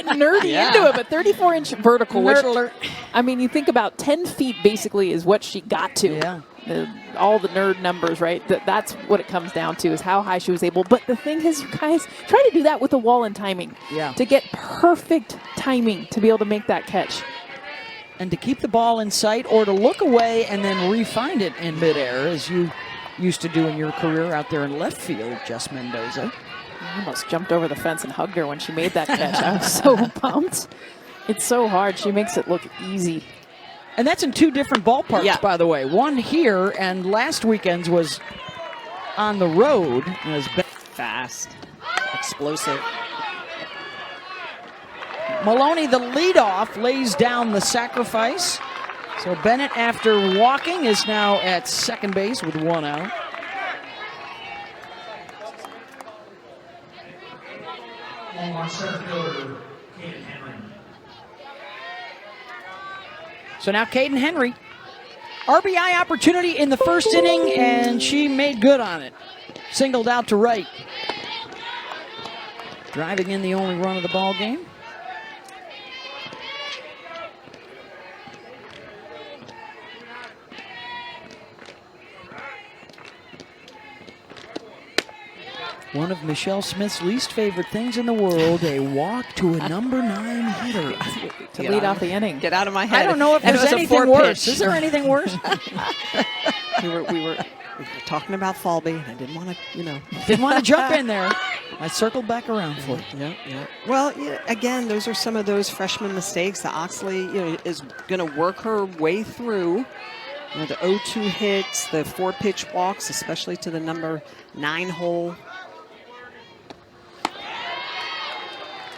get nerdy into it, but 34-inch vertical, which, alert. I mean, you think about 10 feet basically is what she got to. Yeah. All the nerd numbers, right? That's what it comes down to, is how high she was able. But the thing is, you guys, try to do that with the wall and timing. Yeah. To get perfect timing to be able to make that catch. And to keep the ball in sight or to look away and then re-find it in midair, as you used to do in your career out there in left field, Jess Mendoza. I almost jumped over the fence and hugged her when she made that catch. I was so pumped. It's so hard. She makes it look easy. And that's in 2 different ballparks, by the way. One here, and last weekend's was on the road. Fast, explosive. Maloney, the leadoff, lays down the sacrifice. So Bennett, after walking, is now at second base with 1 out. So now Caden Henry, RBI opportunity in the first inning, and she made good on it. Singled out to right. Driving in the only run of the ball game. One of Michelle Smith's least favorite things in the world, a walk to a number 9 hitter. To lead off the inning. Get out of my head. I don't know if there's anything worse. Is there anything worse? we were talking about Falby, and I didn't want to, Didn't want to jump in there. I circled back around for it. Yeah. Well, again, those are some of those freshman mistakes that Oxley, is going to work her way through. The 0-2 hits, the 4-pitch walks, especially to the number 9 hole.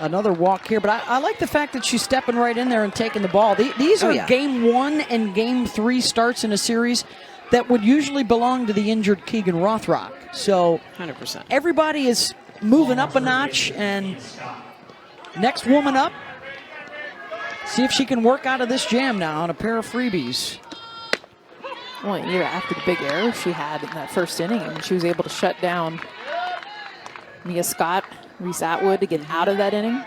Another walk here, but I like the fact that she's stepping right in there and taking the ball. These are game 1 and game 3 starts in a series that would usually belong to the injured Keegan Rothrock. So 100%. Everybody is moving up a notch, and next woman up, see if she can work out of this jam now on a pair of freebies. Well, after the big error she had in that first inning, and she was able to shut down Mia Scott, Reese Atwood, to get out of that inning.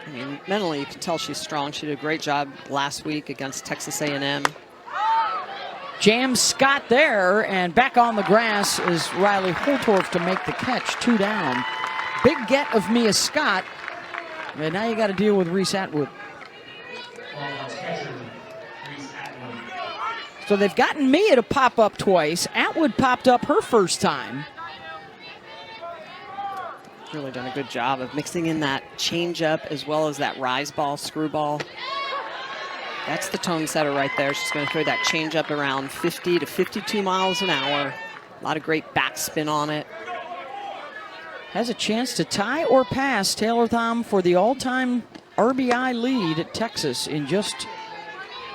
I mean, mentally, you can tell she's strong. She did a great job last week against Texas A&M. Jams Scott there, and back on the grass is Riley Holtorf to make the catch. 2 down. Big get of Mia Scott, and now you got to deal with Reese Atwood. So they've gotten Mia to pop up twice. Atwood popped up her first time. Really done a good job of mixing in that changeup as well as that rise ball, screwball. That's the tone setter right there. She's going to throw that changeup around 50 to 52 miles an hour. A lot of great backspin on it. Has a chance to tie or pass Taylor Thom for the all-time RBI lead at Texas in just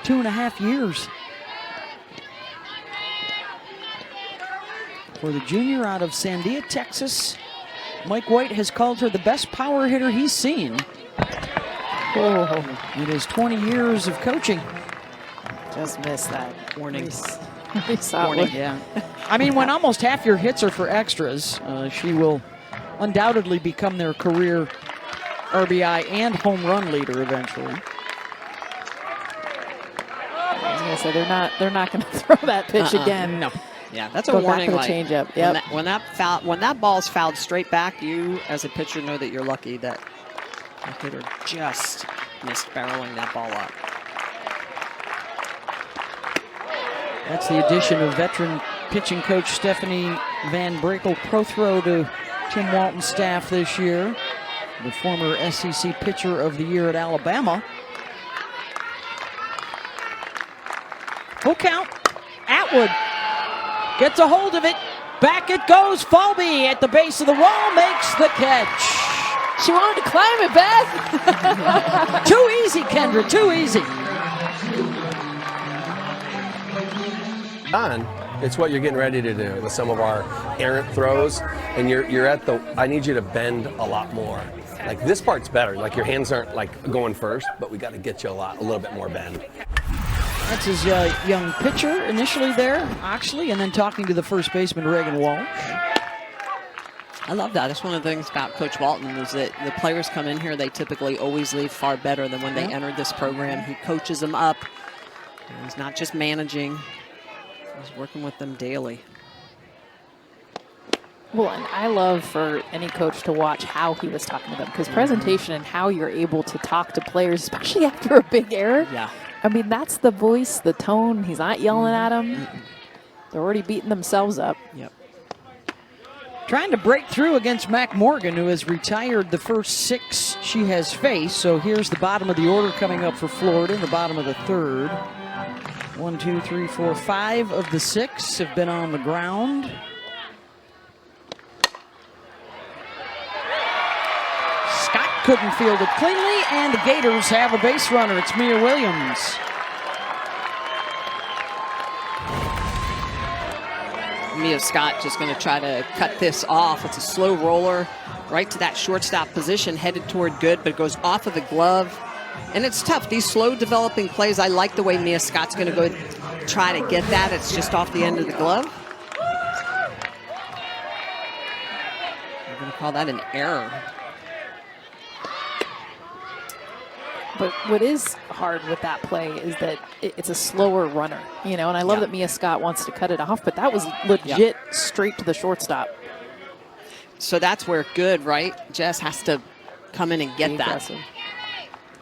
2.5 years. For the junior out of Sandia, Texas, Mike White has called her the best power hitter he's seen. In his 20 years of coaching. Just missed that. Warning. Warning. Yeah. I mean, when almost half your hits are for extras, she will undoubtedly become their career RBI and home run leader eventually. I was going to say they're not going to throw that pitch again. No. Yeah, that's a Go warning. Back to the changeup. Yep. When that ball's fouled straight back, you as a pitcher know that you're lucky that the hitter just missed barreling that ball up. That's the addition of veteran pitching coach Stephanie Van Brakel Prothrow to Tim Walton's staff this year. The former SEC pitcher of the year at Alabama. Full count. Atwood gets a hold of it. Back it goes. Falby at the base of the wall makes the catch. She wanted to climb it, Beth. Too easy, Kendra, too easy. It's what you're getting ready to do with some of our errant throws, and you're at the, I need you to bend a lot more. Like this part's better, like your hands aren't like going first, but we got to get you a little bit more bend. That's his young pitcher initially there, Oxley, and then talking to the first baseman, Reagan Walsh. I love that. That's one of the things about Coach Walton is that the players come in here, they typically always leave far better than when they entered this program. He coaches them up. He's not just managing. He's working with them daily. Well, and I love for any coach to watch how he was talking to them, because presentation and how you're able to talk to players, especially after a big error. Yeah. I mean, that's the voice, the tone. He's not yelling at them. They're already beating themselves up. Yep. Trying to break through against Mac Morgan, who has retired the first 6 she has faced. So here's the bottom of the order coming up for Florida in the bottom of the third. 1, 2, 3, 4, 5 of the 6 have been on the ground. Scott couldn't field it cleanly, and the Gators have a base runner. It's Mia Williams. Mia Scott just going to try to cut this off. It's a slow roller right to that shortstop position, headed toward good, but it goes off of the glove. And it's tough. These slow developing plays, I like the way Mia Scott's going to go try to get that. It's just off the end of the glove. We're going to call that an error. But what is hard with that play is that it's a slower runner, you know, and I love that Mia Scott wants to cut it off, but that was legit straight to the shortstop. So that's where good, right? Jess has to come in and get that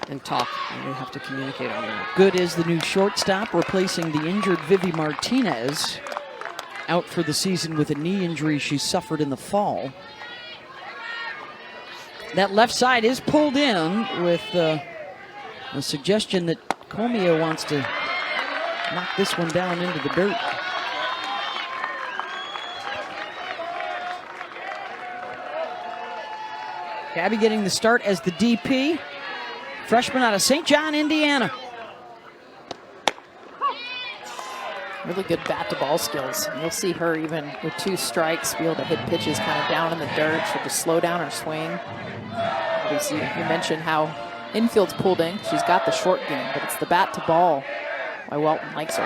and talk. And we have to communicate on that. Good is the new shortstop, replacing the injured Vivi Martinez, out for the season with a knee injury she suffered in the fall. That left side is pulled in with a suggestion that Comia wants to knock this one down into the dirt. Gabby getting the start as the DP. Freshman out of St. John, Indiana. Really good bat-to-ball skills. And you'll see her even with 2 strikes be able to hit pitches kind of down in the dirt. She'll just slow down her swing. Obviously, you mentioned how infield's pulled in. She's got the short game, but it's the bat-to-ball why Walton likes her.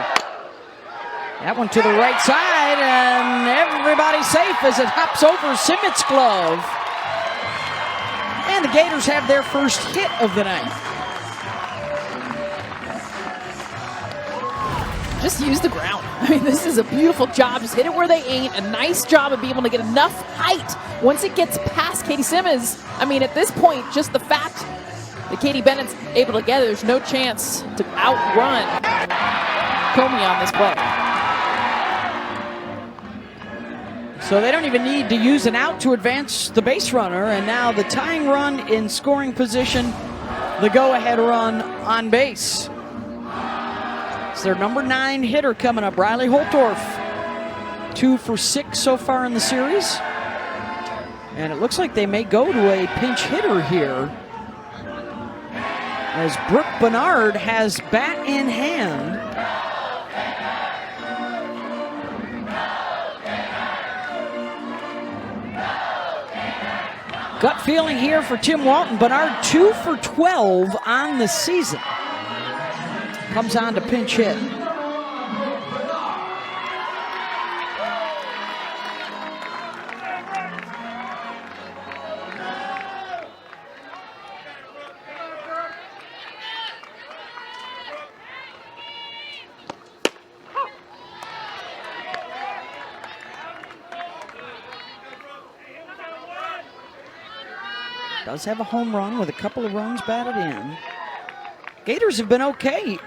That one to the right side, and everybody's safe as it hops over Simmett's glove. And the Gators have their first hit of the night. Just use the ground. I mean, this is a beautiful job. Just hit it where they ain't. A nice job of being able to get enough height once it gets past Katie Simmons. I mean, at this point, just the fact that Katie Bennett's able to get it, there's no chance to outrun Comey on this play. So they don't even need to use an out to advance the base runner, and now the tying run in scoring position, the go-ahead run on base. It's their number 9 hitter coming up, Riley Holtorf. 2 for 6 so far in the series. And it looks like they may go to a pinch hitter here, as Brooke Bernard has bat in hand. Gut feeling here for Tim Walton. Bernard 2 for 12 on the season. Comes on to pinch hit. Does have a home run with a couple of runs batted in. Gators have been okay.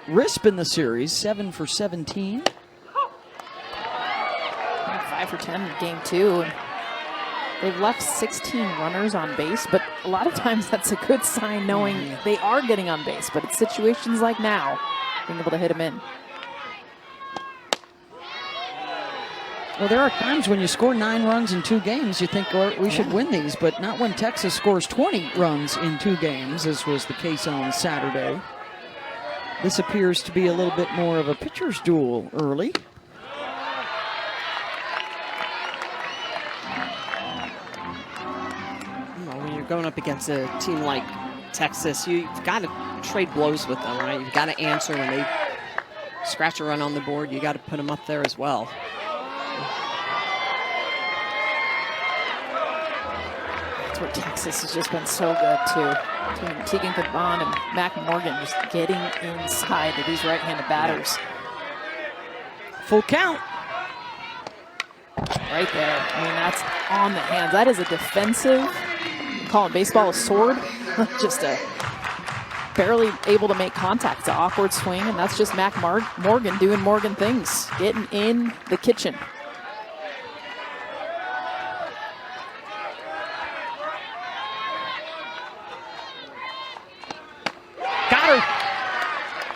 Risp in the series, 7 for 17. 5 for 10 in game 2. They've left 16 runners on base, but a lot of times that's a good sign knowing they are getting on base. But it's situations like now, being able to hit them in. Well, there are times when you score 9 runs in 2 games, you think, oh, we should win these, but not when Texas scores 20 runs in 2 games, as was the case on Saturday. This appears to be a little bit more of a pitcher's duel early. Well, when you're going up against a team like Texas, you've got to trade blows with them, right? You've got to answer when they scratch a run on the board. You got to put them up there as well. where Texas has just been so good, too. Between Tegan Caban and Mac Morgan just getting inside of these right-handed batters. Full count. Right there. I mean, that's on the hands. That is a defensive, calling baseball a sword. Just a barely able to make contact. It's an awkward swing, and that's just Mac Morgan doing Morgan things, getting in the kitchen. Got her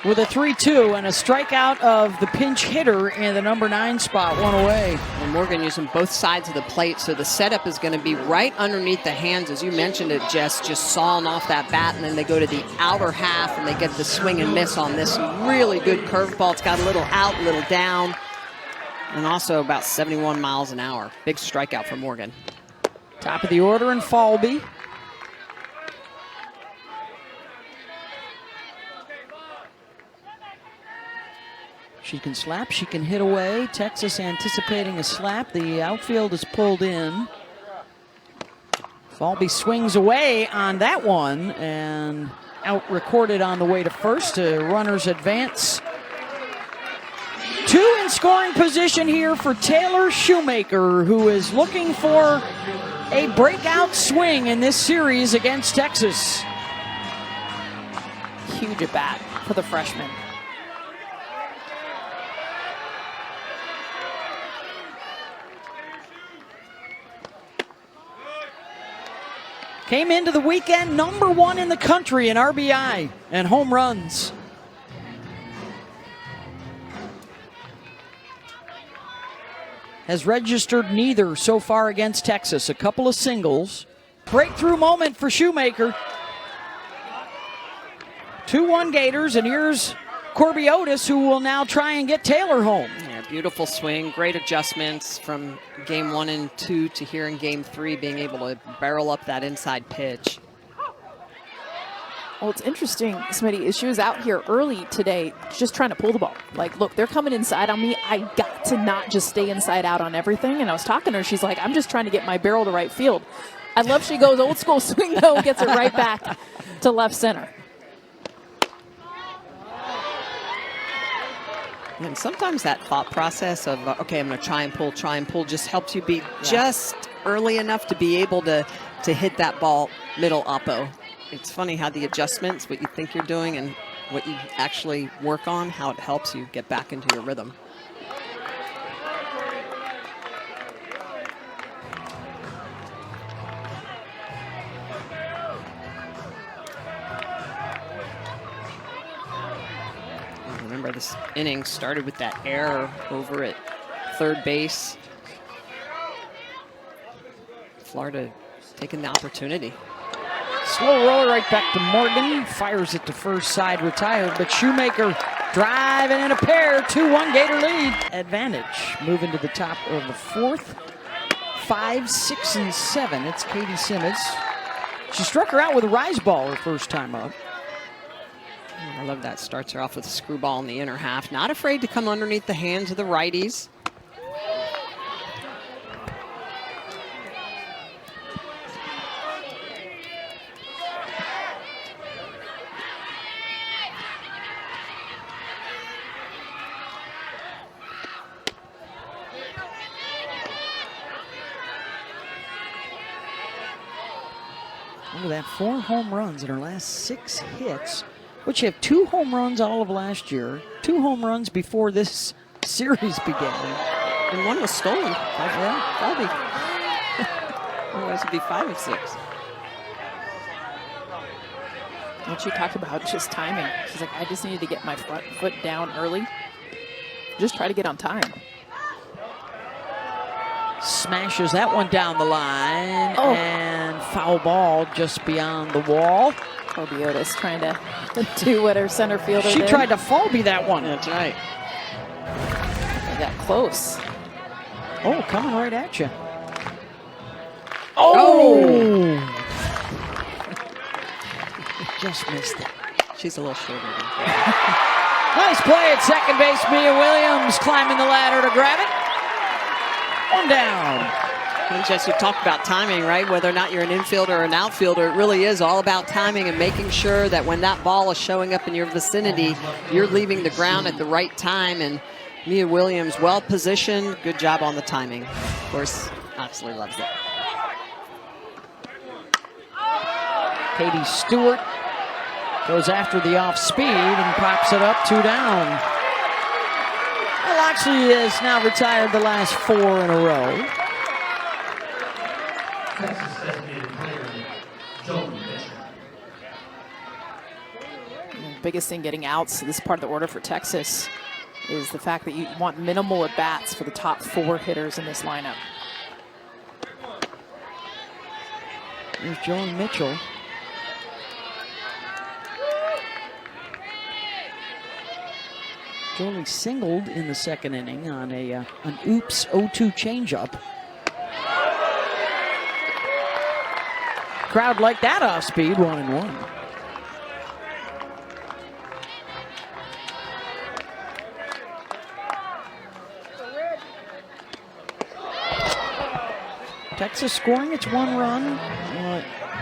with a 3-2 and a strikeout of the pinch hitter in the number 9 spot, one away. And Morgan using both sides of the plate, so the setup is going to be right underneath the hands, as you mentioned it, Jess, just sawing off that bat, and then they go to the outer half and they get the swing and miss on this really good curveball. It's got a little out, a little down, and also about 71 miles an hour. Big strikeout for Morgan. Top of the order in Falby. She can slap, she can hit away. Texas anticipating a slap. The outfield is pulled in. Falby swings away on that one and out recorded on the way to first. Runners advance. 2 in scoring position here for Taylor Shoemaker, who is looking for a breakout swing in this series against Texas. Huge at bat for the freshman. Came into the weekend number 1 in the country in RBI and home runs. Has registered neither so far against Texas. A couple of singles. Breakthrough moment for Shoemaker. 2-1 Gators, and here's Corby Otis, who will now try and get Taylor home. Yeah, beautiful swing, great adjustments from game 1 and 2 to here in game 3, being able to barrel up that inside pitch. Well, it's interesting, Smitty, is she was out here early today just trying to pull the ball. Like, look, they're coming inside on me. I got to not just stay inside out on everything. And I was talking to her. She's like, I'm just trying to get my barrel to right field. I love she goes old school swing, though, gets it right back to left center. And sometimes that thought process of, okay, I'm going to try and pull, just helps you be just early enough to be able to hit that ball middle oppo. It's funny how the adjustments, what you think you're doing and what you actually work on, how it helps you get back into your rhythm. Remember, this inning started with that error over at third base. Florida taking the opportunity. Slow roll right back to Morgan. Fires it to first side, retired. But Shoemaker driving in a pair. 2-1 Gator lead. Advantage. Moving to the top of the 4th. 5, 6, and 7. It's Katie Simmons. She struck her out with a rise ball her first time up. I love that. Starts her off with a screwball in the inner half. Not afraid to come underneath the hands of the righties. Look at that, 4 home runs in her last 6 hits, which have 2 home runs all of last year, 2 home runs before this series began. And 1 was stolen. Yeah. Otherwise it'd be 5 of 6. What she talked about, just timing. She's like, I just needed to get my front foot down early. Just try to get on time. Smashes that one down the line, and foul ball just beyond the wall. Corby Otis trying to do what her center fielder She did. tried to Falby that one. That's right. They got close. Oh, coming right at you. Oh! Just missed it. She's a little shorter than Nice play at second base. Mia Williams climbing the ladder to grab it. 1 down. And Jess, you talked about timing, right? Whether or not you're an infielder or an outfielder, it really is all about timing and making sure that when that ball is showing up in your vicinity, you're leaving the ground at the right time. And Mia Williams, well positioned. Good job on the timing. Of course, Oxley loves it. Katie Stewart goes after the off speed and pops it up 2 down. Well, Oxley has now retired the last 4 in a row. The biggest thing getting outs this part of the order for Texas is the fact that you want minimal at-bats for the top 4 hitters in this lineup. There's Joan Mitchell. Jolie singled in the second inning on an oops 0-2 changeup. Crowd liked that off speed, 1-1. Texas scoring its 1 run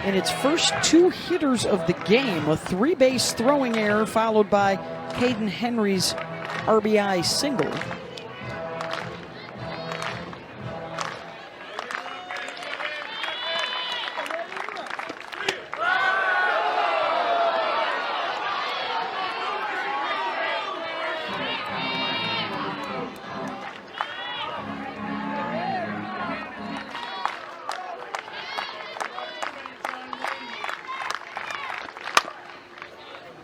in its first 2 hitters of the game. A 3-base throwing error followed by Caden Henry's RBI single.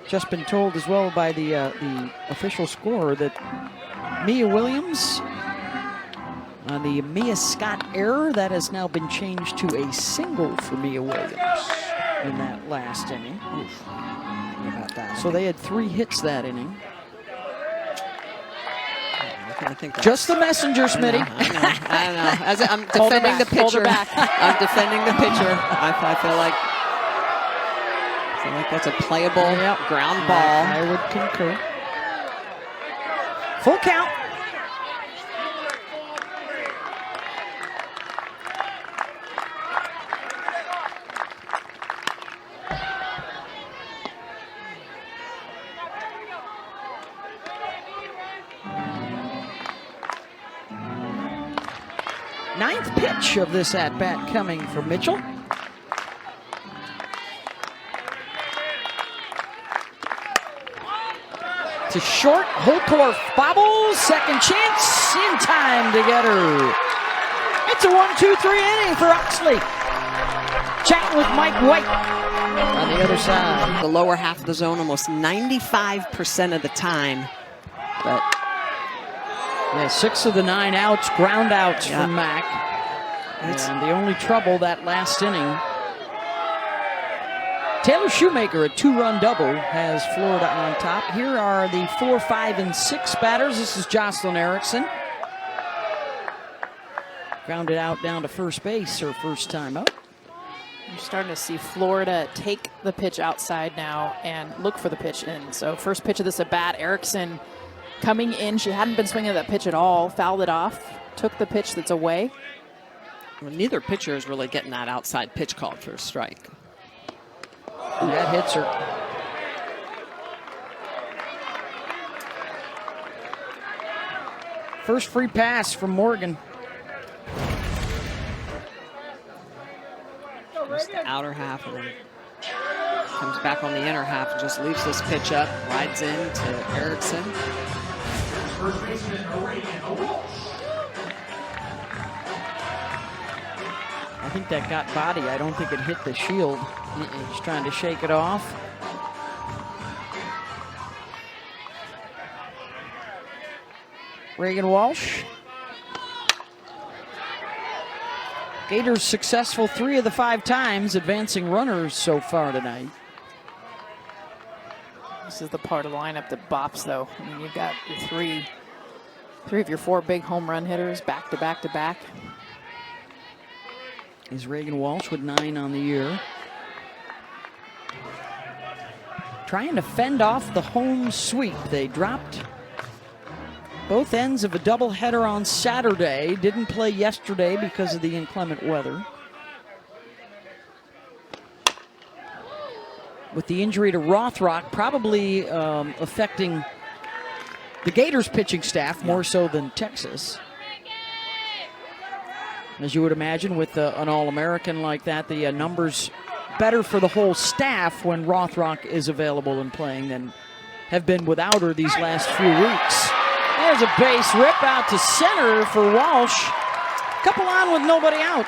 Just been told as well by the official scorer that Mia Williams on the Mia Scott error, that has now been changed to a single for Mia Williams in that last inning. Oof. How about that? So they had 3 hits that inning. I think just the messenger, Smitty. I know. As I'm defending the pitcher. I'm defending the pitcher. I feel like that's a playable ground ball. I would concur. Full count. Ninth pitch of this at-bat coming from Mitchell. To short, Holtorf bobbles, second chance, in time to get her. It's a 1-2-3 inning for Oxley. Chatting with Mike White on the other side. The lower half of the zone almost 95% of the time. But yeah, 6 of the 9 outs, ground outs from Mack. And the only trouble that last inning, Taylor Shoemaker, a 2-run double, has Florida on top. Here are the 4, 5, and 6 batters. This is Jocelyn Erickson. Grounded out down to first base, her first time up. You're starting to see Florida take the pitch outside now and look for the pitch in. So first pitch of this at bat, Erickson coming in. She hadn't been swinging that pitch at all. Fouled it off. Took the pitch that's away. Well, neither pitcher is really getting that outside pitch called for a strike. And that hits her. First free pass from Morgan. Just the outer half and then comes back on the inner half and just leaves this pitch up, rides in to Erickson. First baseman, I think that got body. I don't think it hit the shield. Just trying to shake it off. Reagan Walsh. Gators successful 3 of the 5 times, advancing runners so far tonight. This is the part of the lineup that bops, though. I mean, you've got your three of your 4 big home run hitters back to back to back. Is Reagan Walsh with 9 on the year. Trying to fend off the home sweep. They dropped Both ends of a doubleheader on Saturday. Didn't play yesterday because of the inclement weather. With the injury to Rothrock probably affecting the Gators pitching staff more so than Texas. As you would imagine, with an All-American like that, the numbers better for the whole staff when Rothrock is available and playing than have been without her these last few weeks. There's a base rip out to center for Walsh. Couple on with nobody out.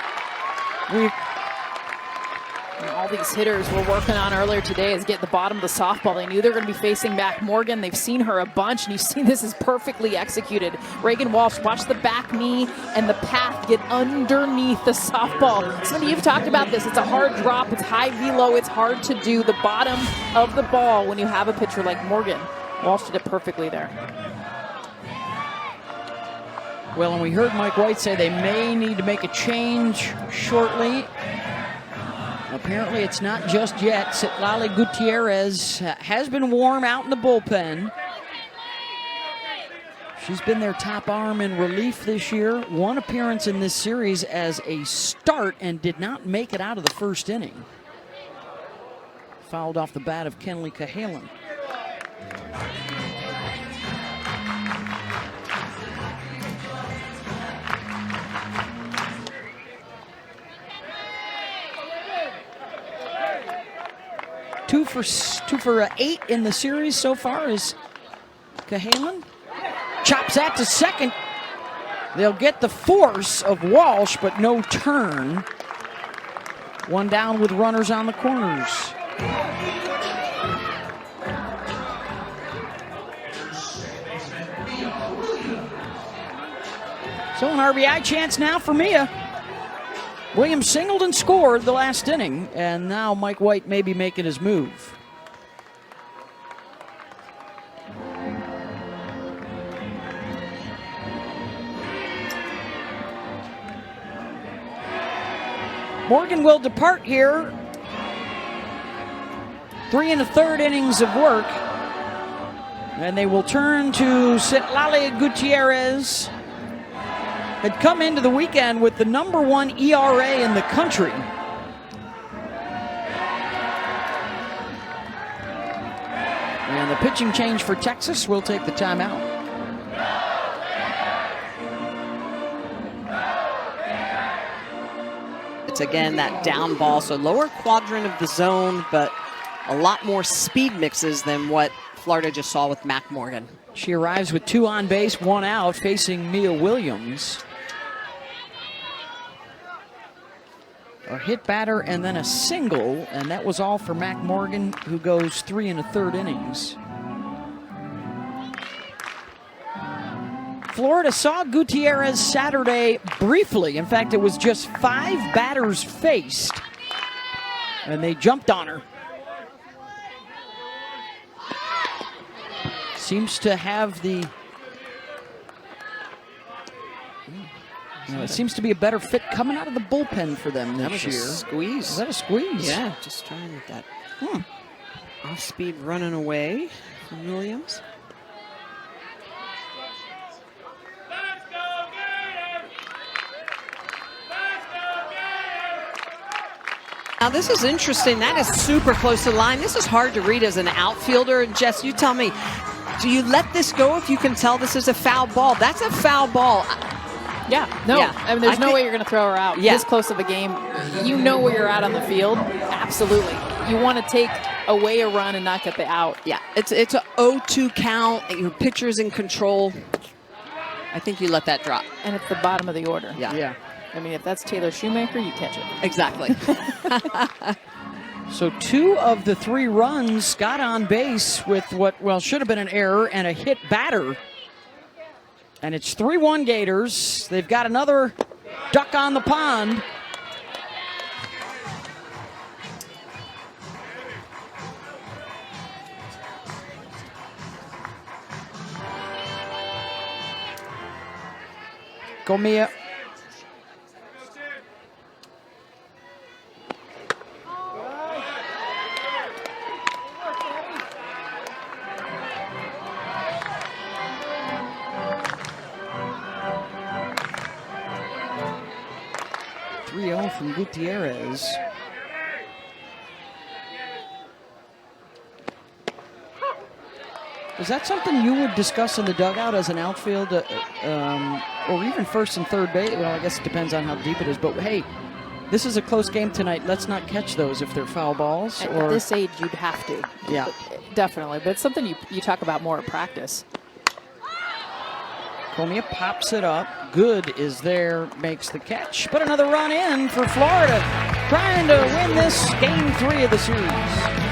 All these hitters we're working on earlier today is get the bottom of the softball. They knew they were going to be facing Mac Morgan. They've seen her a bunch, and you see this is perfectly executed. Reagan Walsh, watch the back knee and the path get underneath the softball. Some of you have talked about this. It's a hard drop. It's high velo. It's hard to do the bottom of the ball when you have a pitcher like Morgan. Walsh did it perfectly there. Well, and we heard Mike White say they may need to make a change shortly. Apparently it's not just yet. Citlali Gutierrez has been warm out in the bullpen. She's been their top arm in relief this year. One appearance in this series as a start and did not make it out of the first inning. Fouled off the bat of Kenley Cahalan. Two for 8 in the series so far is Cahalan. Chops that to second. They'll get the force of Walsh, but no turn. One down with runners on the corners. So an RBI chance now for Mia. William Singleton scored the last inning, and now Mike White may be making his move. Morgan will depart here. 3 1/3 innings of work. And they will turn to Citlali Gutierrez. Had come into the weekend with the #1 ERA in the country. And the pitching change for Texas will take the timeout. It's again that down ball, so lower quadrant of the zone, but a lot more speed mixes than what Florida just saw with Mac Morgan. She arrives with 2 on base, 1 out, facing Mia Williams. A hit batter and then a single, and that was all for Mac Morgan, who goes 3 1/3 innings. Florida saw Gutierrez Saturday briefly. In fact, it was just 5 batters faced, and they jumped on her. Seems to have the... it seems to be a better fit coming out of the bullpen for them this year. Squeeze. Is that a squeeze? Yeah, just trying with that off-speed running away from Williams. Now this is interesting. That is super close to the line. This is hard to read as an outfielder. Jess, you tell me, do you let this go if you can tell this is a foul ball? That's a foul ball. Yeah, no. Yeah, I mean, there's no way you're going to throw her out. Yeah. This close of a game, you know where you're at on the field. Absolutely. You want to take away a run and not get the out. Yeah, it's a 0-2 count. Your pitcher's in control. I think you let that drop. And it's the bottom of the order. Yeah. I mean, if that's Taylor Shoemaker, you catch it. Exactly. So 2 of the 3 runs got on base with what, well, should have been an error and a hit batter. And it's 3-1 Gators. They've got another duck on the pond. Go Mia. now from Gutierrez. Is that something you would discuss in the dugout as an outfield, or even first and third base? Well, I guess it depends on how deep it is. But hey, this is a close game tonight. Let's not catch those if they're foul balls. At this age, you'd have to. Yeah. Definitely. But it's something you talk about more in practice. Comia pops it up. Good is there, makes the catch. But another run in for Florida, trying to win this game 3 of the series.